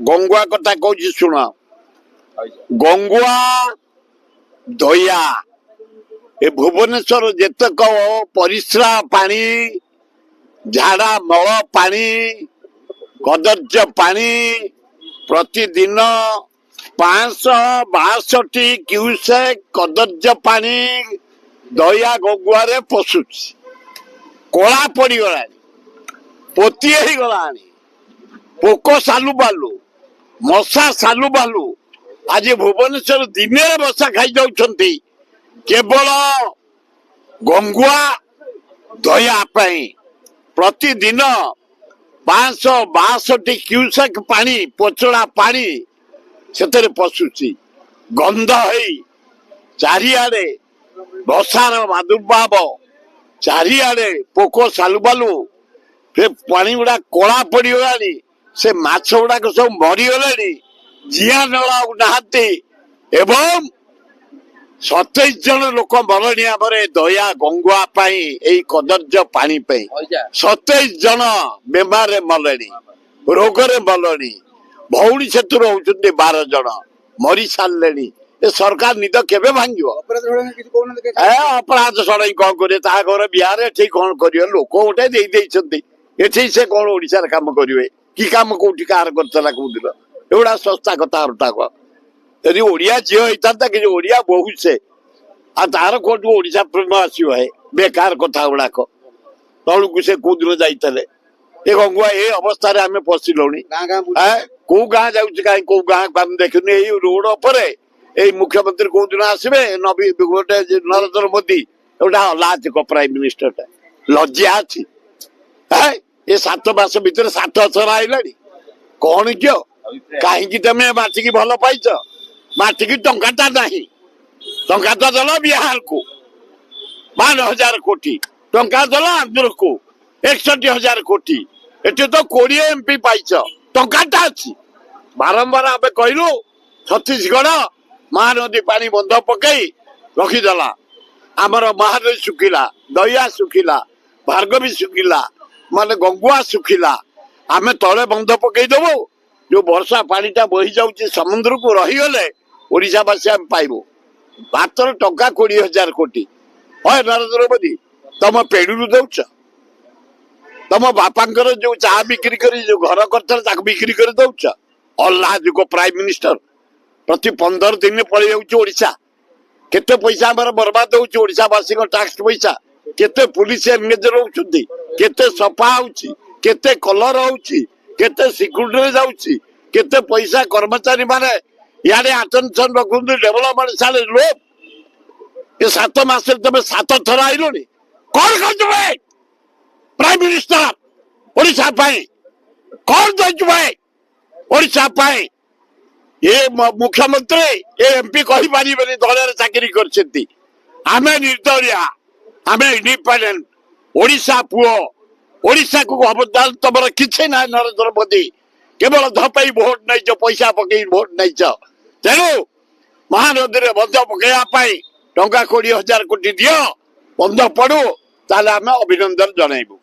गंगुआ कथा कहूँ शुण गंगुआ दया ए भुवनेश्वर जेतक परिश्रा पानी झाड़ा मल पानी कदर्ज पानी प्रतिदिन 562 क्यूसेक कदर्ज पानी दया गंगुआ पशुच कला पड़गला पोती गला पोक सालु बालु मशा सालु बालु आज भुवनेश्वर दिने बसा खाई जाउछंती केवल गंगुआ दया प्रतिदिन 562 क्यूसेक पानी पोचड़ा पानी से पशुची गंध चारिआडे बसार प्रादुर्भाव चारिआडे पोक सालुबालु फिर पानी गुड़ा कला पड़गला से माछ गुड़ाक सब मरीगले जिया नला नहांती एवं 27 जन लोक मरणिया दया गंगुआ कदर्ज पानी 27 जन बेमार मरणी रोग मरणी भौणी से 12 जन मरी सारे ए सरकार निद केबे भांग अपराध सड़ई कौन करे घर बिहार ठीक कौन कर लोक गोटे ये से कौन ओडिशा काम करेंगे कि कम कौटी कार करता कौन एगुड़ा सस्ता कथा कह यदि ओडिया झील होता कि ओडिया बहु से तार कौट ओडिशा प्रेम आसो है बेकार कथा गुड़ाक तौक से कौ दिन जाइए ये गंगुआ ये अवस्था आम पशिलुणी कौ गाँ जाऊँ कहीं कौ गाँ देखनी रोड पर मुख्यमंत्री कौ दिन आसवे नवी गोटे नरेंद्र मोदी गोटा लाच प्राइम मिनिस्टर लज्जा अच्छी ये 7 मास भर 7 थर आईला कौन क्यों कहीं तुम माटिकी भल पाइच माटिकी टंकाटा नहीं टंका तो दल बिहार को 12,000 कोटी टंका दल आंध्र को 61,000 कोटी एटी तो 20 MP पाइच टंकाटा अच्छी बारंबार आम कहलु छत्तीसगढ़ महानदी पानी बंध पकई रखीदेला आमर महानदी सुखिला दया सुखिला भार्गवी सुखिला माने गंगुआ सुखिला आमे तले बंध पकई देबो जो वर्षा पानी टा बही जाउची समुद्र को रहीगले ओडिशावासी आम पाइबो मात्र टंका 20,000 कोटी है नरेंद्र मोदी तुम पेड़ू दौच तुम बापांकर जो चाह बिक्री कर जो घर कर बिक्री कर दौच अल्लाह को प्राइम मिनिस्टर प्रति 15 दिन पड़े जाऊा केते पैसा आम बर्बाद होशावासी टैक्स पैसा केते पुलिस एंगेज रोचुंती केते सफा होची केते कलर होची केते सिक्यूरिटी जाउची केते पैसा कर्मचारी माने यारे अटेंशन रखुंती डेवलपमेंट साले लोग ये 7 मास तुम 7 थर आइल कौन कर प्राइम मिनिस्टर ओडिशा कौन दे ओडिशा ये मुख्यमंत्री ये एमपी कही पारे दल चाकरी कर निर्दलिया आम इंडिपेंडेंट ओडिशा पुओ ओडिशा को खबरदार तुम किसी ना नरेंद्र मोदी केवल धपई भोट नहीं पैसा पकई भोट नहीं तेणु महानदी में बंध पकड़ाई टंका 20,000 कोटी दियो बंध पड़ू ताले आम अभिनंदन जनइबू।